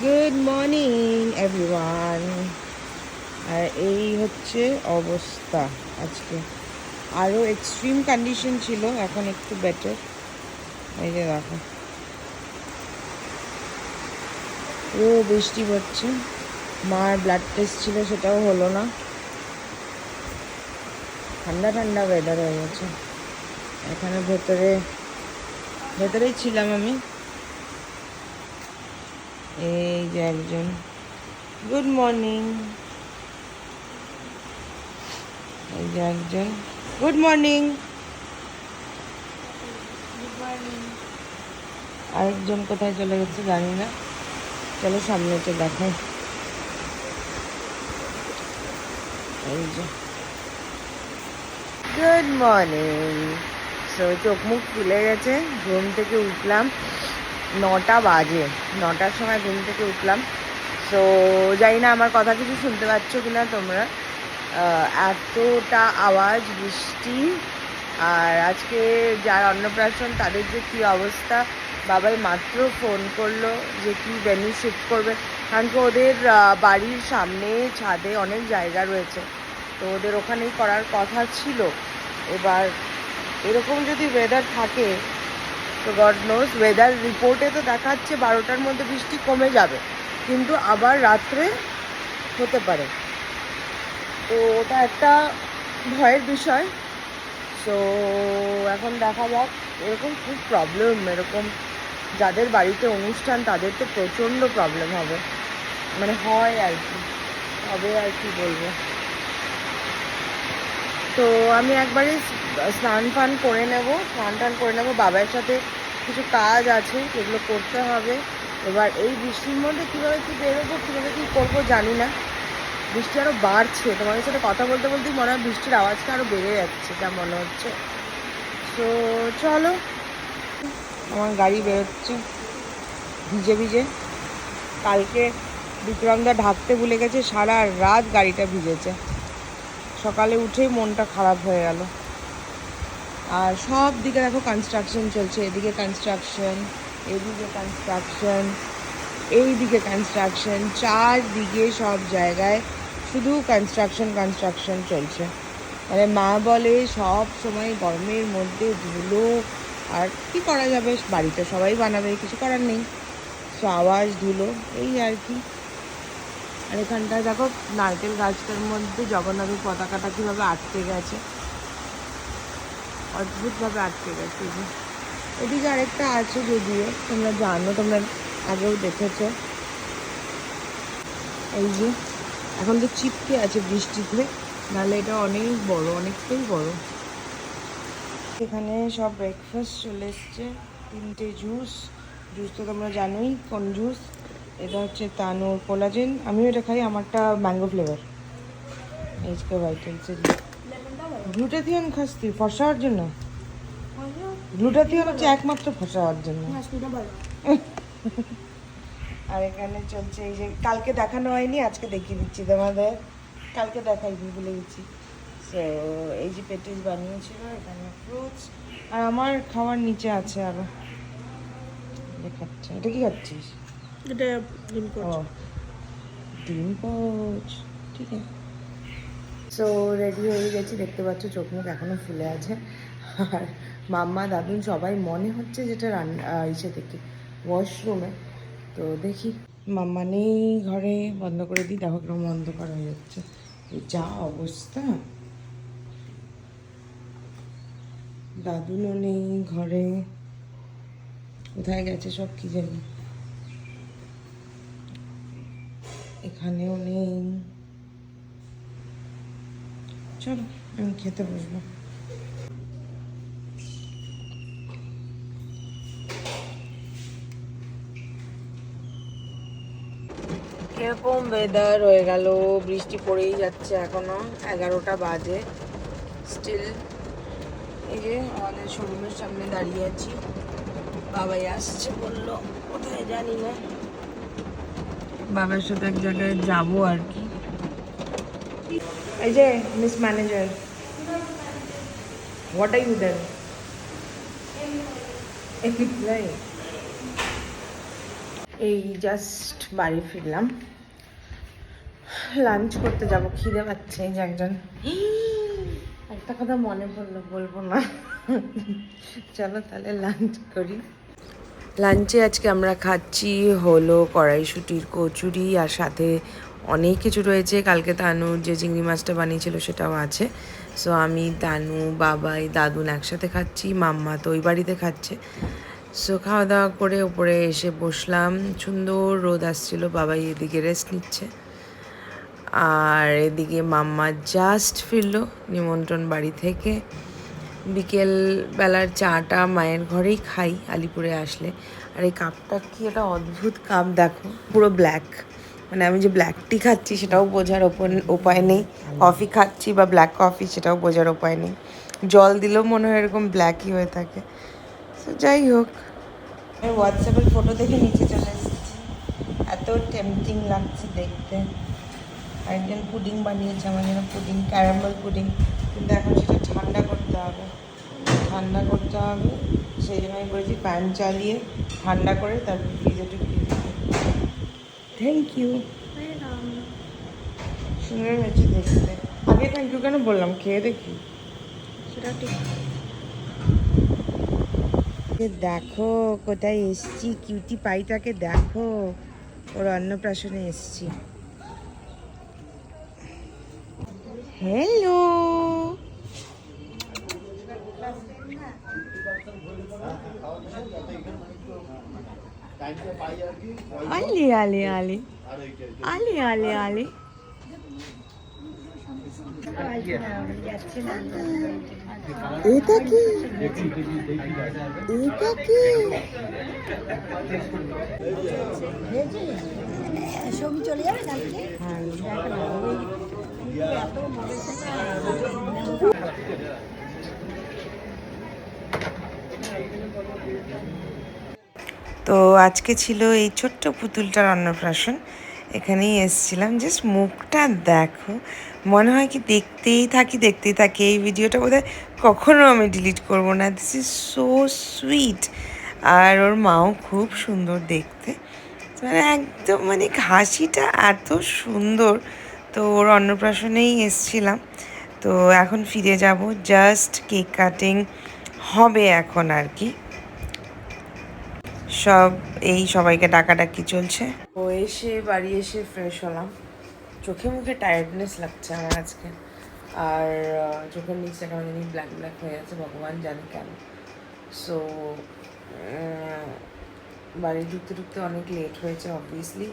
Good morning everyone. আর এই হচ্ছে অবস্থা আজকে। আরও এক্সট্রিম কন্ডিশন ছিল, এখন একটু বেটার। এই যে দেখো, পুরো বৃষ্টি পড়ছে। মার ব্লাড টেস্ট ছিল, সেটাও হলো না। ঠান্ডা ঠান্ডা ওয়েদার হয়ে গেছে। এখানে ভেতরেই ছিলাম আমি। এই যে একজন, গুড মর্নিং। এই যে একজন, গুড মর্নিং। আরেকজন কোথায় চলে গেছে জানি না। চলো সামনে তো দেখাই। এই যে গুড মর্নিং। সো চোখ মুখ খুলে গেছে, ঘুম থেকে উঠলাম 9টা বাজে। 9টার সময় ঘুম থেকে উঠলাম। সো জানি না আমার কথা কিছু শুনতে পাচ্ছ কিনা তোমরা। এতটা আওয়াজ, বৃষ্টি। আর আজকে যার অন্নপ্রাশন তাদের যে কী অবস্থা। বাবাই মাত্র ফোন করলো যে কি ভেন্যু শিফট করবে, কারণ কি ওদের বাড়ির সামনে ছাদে অনেক জায়গা রয়েছে, তো ওদের ওখানেই করার কথা ছিল। এবার এরকম যদি ওয়েদার থাকে তো গড নোজ। ওয়েদার রিপোর্টে তো দেখাচ্ছে 12টার মধ্যে বৃষ্টি কমে যাবে, কিন্তু আবার রাত্রে হতে পারে। তো ওটা একটা ভয়ের বিষয়। সো এখন দেখা যাক। এরকম খুব প্রবলেম, এরকম যাদের বাড়িতে অনুষ্ঠান তাদের তো প্রচণ্ড প্রবলেম হবে, মানে হয় আর কি, হবে আর কি বলবো। তো আমি একবারে স্নান টান করে নেবো। বাবার সাথে কিছু কাজ আছে যেগুলো করতে হবে। এবার এই বৃষ্টির মধ্যে কীভাবে কী বেরোবো, কীভাবে কী করবো জানি না। বৃষ্টি আরও বাড়ছে, তোমাদের সাথে কথা বলতে বলতেই মনে হয় বৃষ্টির আওয়াজটা আরও বেড়ে যাচ্ছে, যা মনে হচ্ছে। তো চলো, আমার গাড়ি বেরোচ্ছে ভিজে ভিজে। কালকে বিক্রমদা ঢাকতে ভুলে গেছে, সারা রাত গাড়িটা ভিজেছে। সকালে উঠেই মনটা খারাপ হয়ে গেল। আর সব দিকে দেখো কনস্ট্রাকশন চলছে, এদিকে কনস্ট্রাকশন, এদিকে কনস্ট্রাকশন, এইদিকে কনস্ট্রাকশন, চারদিকে সব জায়গায় শুধু কনস্ট্রাকশন চলছে। মানে মা বলে সব সময় গরমের মধ্যে ধুলো, আর কি করা যাবে, বাড়িতে সবাই বানাবে, কিছু করার নেই। সো আওয়াজ, ধুলো, এই আর কি। আর এখানটায় দেখো নারকেল গাছটার মধ্যে জগন্নাথের পতাকাটা কীভাবে আটকে গেছে, অদ্ভুতভাবে আটকে গেছে। এদিকে আরেকটা আছে, যদিও তোমরা জানো, তোমরা আগেও দেখেছো। এই যে এখন তো চিপকে আছে বৃষ্টিতে, নাহলে এটা অনেক বড়, অনেকটাই বড়। এখানে সব ব্রেকফাস্ট চলে এসছে। 3টে জুস তো তোমরা জানোই কোন জুস। এটা হচ্ছে তানুর কোলাজেন, আমিও এটা খাই, আমারটা ম্যাঙ্গো ফ্লেভার। এইচকে ভাইটালসের গ্লুটাথিয়ন খাস তুই ফর্সা হওয়ার জন্য? গ্লুটাথিয়ন হচ্ছে একমাত্র ফর্সা হওয়ার জন্য। আর এখানে চলছে এই যে, কালকে দেখানো হয়নি, আজকে দেখিয়ে দিচ্ছি তোমাদের। কালকে দেখাইনি, ভুলে গেছি। সো এই যে পেটিস বানিয়েছিল, এখানে ফ্রুটস, আর আমার খাওয়ার নিচে আছে আরো। দেখাচ্ছে, এটা কি খাচ্ছিস? এটা ডিম পোচ। ও ডিম পোচ, ঠিক আছে। সো রেডি হয়ে গেছি, দেখতে পাচ্ছ চোখ মুখ এখনও ফুলে আছে। আর মাম্মা দাদুন সবাই মনে হচ্ছে যেটা রান্না ইসে থেকে ওয়াশরুমে। তো দেখি, মাম্মা নেই ঘরে, বন্ধ করে দিই। দেখো কিরকম অন্ধকার হয়ে যাচ্ছে, এই যা অবস্থা। দাদুনও নেই ঘরে, কোথায় গেছে সব কি জানি। এখানেও নেই। চলো আমি খেতে বসবো। এরকম ওয়েদার হয়ে গেল, বৃষ্টি পড়েই যাচ্ছে এখনো। 11টা বাজে স্টিল। এই যে আমাদের শোরুমের সামনে দাঁড়িয়ে আছি, বাবাই আসছে বললো, কোথায় জানি না। বাবার সাথে এক জায়গায় যাবো আর কি। এই যে miss manager, what are you then? এই জাস্ট বাড়ি ফিরলাম, লাঞ্চ করতে যাব, খিদে পাচ্ছে। এই যে একজন, একটা কথা মনে পড়লো, বলবো না। চলো তাহলে লাঞ্চ করি। লাঞ্চে আজকে আমরা খাচ্ছি হলো কড়াইশুঁটির কচুরি, আর সাথে অনেক কিছু রয়েছে। কালকে তানুর যে চিংড়ি মাছটা বানিয়েছিল সেটাও আছে। সো আমি, তানু, বাবাই, দাদুন একসাথে খাচ্ছি, মাম্মা তো ওই বাড়িতে খাচ্ছে। সো খাওয়া দাওয়া করে ওপরে এসে বসলাম, সুন্দর রোদ আসছিল। বাবাই এদিকে রেস্ট নিচ্ছে, আর এদিকে মাম্মা জাস্ট ফিরলো নিমন্ত্রণ বাড়ি থেকে। বিকেল বেলার চাটা মায়ের ঘরেই খাই আলিপুরে আসলে। আর এই কাপটা কি একটা অদ্ভুত কাপ, দেখো পুরো ব্ল্যাক, মানে আমি যে ব্ল্যাক টি খাচ্ছি সেটাও বোঝার উপায় নেই, কফি খাচ্ছি বা ব্ল্যাক কফি সেটাও বোঝার উপায় নেই। জল দিলেও মনে হয় এরকম ব্ল্যাকই হয়ে থাকে। তো যাই হোক, আমি হোয়াটসঅ্যাপের ফটো দেখে নিচে চলে এসেছি, এত টেম্পটিং লাগছে দেখতে। একজন পুডিং বানিয়েছে আমার জন্য, পুডিং, ক্যারামেল পুডিং, কিন্তু এখন সেটা ঠান্ডা করতে হবে, সেই জন্য আমি বলেছি ফ্যান চালিয়ে ঠান্ডা করে তারপর ফ্রিজে ঢুকিয়ে দিতে। থ্যাংক ইউ, সুন্দর হয়েছে দেখতে। আগে থ্যাংক ইউ কেন বললাম, খেয়ে দেখি। সেটা ঠিক। দেখো কোথায় এসছি, কিউটি পাইটাকে দেখো, ওর অন্নপ্রাশনে এসছি। হ্যালো, আলি আলি আলি আলি আলি আলি। এটা কি, এটা কি? ছবি চলে যাবে না? তো আজকে ছিল এই ছোট্ট পুতুলটার অন্নপ্রাশন, এখানেই এসেছিলাম। জাস্ট মুখটা দেখো, মনে হয় কি দেখতেই থাকি। এই ভিডিওটা বোধহয় কখনো আমি ডিলিট করব না। This is so sweet. আর ওর মাও খুব সুন্দর দেখতে, মানে একদম, মানে হাসিটা এত সুন্দর। তো ওর অন্নপ্রাশনেই এসেছিলাম। তো এখন ফিরে যাব, জাস্ট কেক কাটিং হবে এখন আর কি। সবাইকে ডাকাডাকি চলছে। ও এসে বাড়ি এসে ফ্রেশ হলাম, চোখে মুখে টায়ার্ডনেস লাগছে আমার আজকে, আর চোখের নিচে কেমন জানি ব্ল্যাক ব্ল্যাক হয়ে আছে, ভগবান জানে কেন। সো বাড়ি ঢুকতে অনেক লেট হয়েছে অবভিয়াসলি।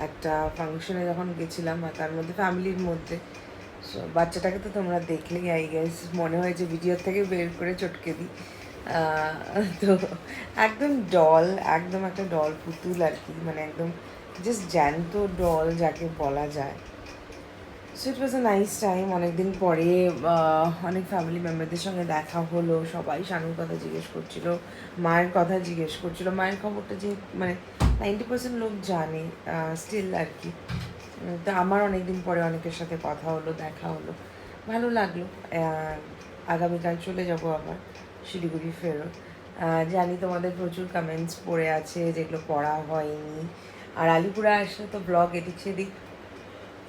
একটা ফাংশনে যখন গেছিলাম, আর তার মধ্যে ফ্যামিলির মধ্যে, সো বাচ্চাটাকে তো তোমরা দেখলেই, আই গেস মনে হয়েছে ভিডিওর থেকে বের করে চটকে দিই। তো একদম ডল, একদম একটা ডল পুতুল আর কি, মানে একদম জাস্ট জ্যান্ত ডল যাকে বলা যায়। So it was a nice time. অনেকদিন পরে অনেক ফ্যামিলি মেম্বারদের সঙ্গে দেখা হলো, সবাই শানুর কথা জিজ্ঞেস করছিল, মায়ের কথা জিজ্ঞেস করছিল। মায়ের খবরটা যে মানে 90% লোক জানে স্টিল আর কি। তো আমার অনেকদিন পরে অনেকের সাথে কথা হলো, দেখা হলো, ভালো লাগলো। আগামীকাল চলে যাব আবার শিলিগুড়ি ফেরত। জানি তোমাদের প্রচুর কমেন্টস পড়ে আছে যেগুলো পড়া হয়নি, আর আলিপুরে আসলে তো ব্লগ এদিক সেদিক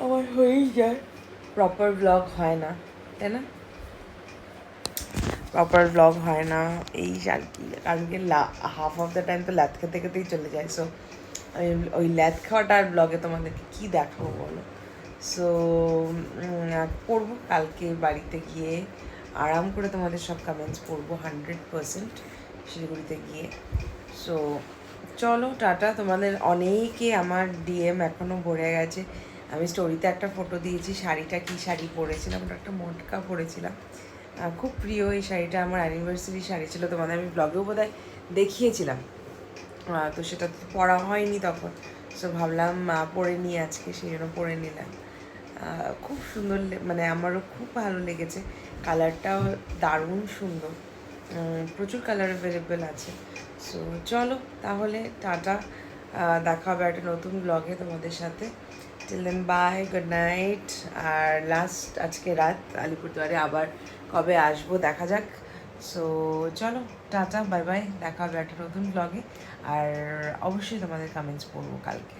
আমার হয়েই যায়, প্রপার ব্লগ হয় না, তাই না? প্রপার ব্লগ হয় না এই আর কি, কারণ কি হাফ অফ দ্য টাইম তো ল্যাথ খেতেই চলে যায়। সো ওই ল্যাথ খাওয়াটা আর ব্লগে তোমাদেরকে কী দেখাবো বলো। সো পড়বো কালকে বাড়িতে গিয়ে, আরাম করে তোমাদের সব কমেন্টস পড়বো 100% শিলিগুড়িতে গিয়ে। সো চলো টাটা। তোমাদের অনেকে আমার ডিএম এখনও ভরে গেছে। আমি স্টোরিতে একটা ফটো দিয়েছি, শাড়িটা কী শাড়ি পরেছিলাম, ওটা একটা মটকা পরেছিলাম, খুব প্রিয় এই শাড়িটা, আমার অ্যানিভার্সারি শাড়ি ছিল, তোমাদের আমি ব্লগেও বোধহয় দেখিয়েছিলাম। তো সেটা তো পরা হয়নি তখন, সো ভাবলাম পরে নিই আজকে, সেই জন্য পরে নিলাম। খুব সুন্দর, মানে আমারও খুব ভালো লেগেছে, কালারটাও দারুণ সুন্দর, প্রচুর কালার অ্যাভেলেবেল আছে। সো চলো তাহলে টাটা, দেখা হবে একটা নতুন ব্লগে তোমাদের সাথে। Till then bye, good night. আর লাস্ট আজকে রাত আলিপুরদুয়ারে, আবার কবে আসবো দেখা যাক। সো চলো, টাটা, বাই বাই, দেখা হবে একটা নতুন ব্লগে। আর অবশ্যই তোমাদের কমেন্টস পড়বো কালকে।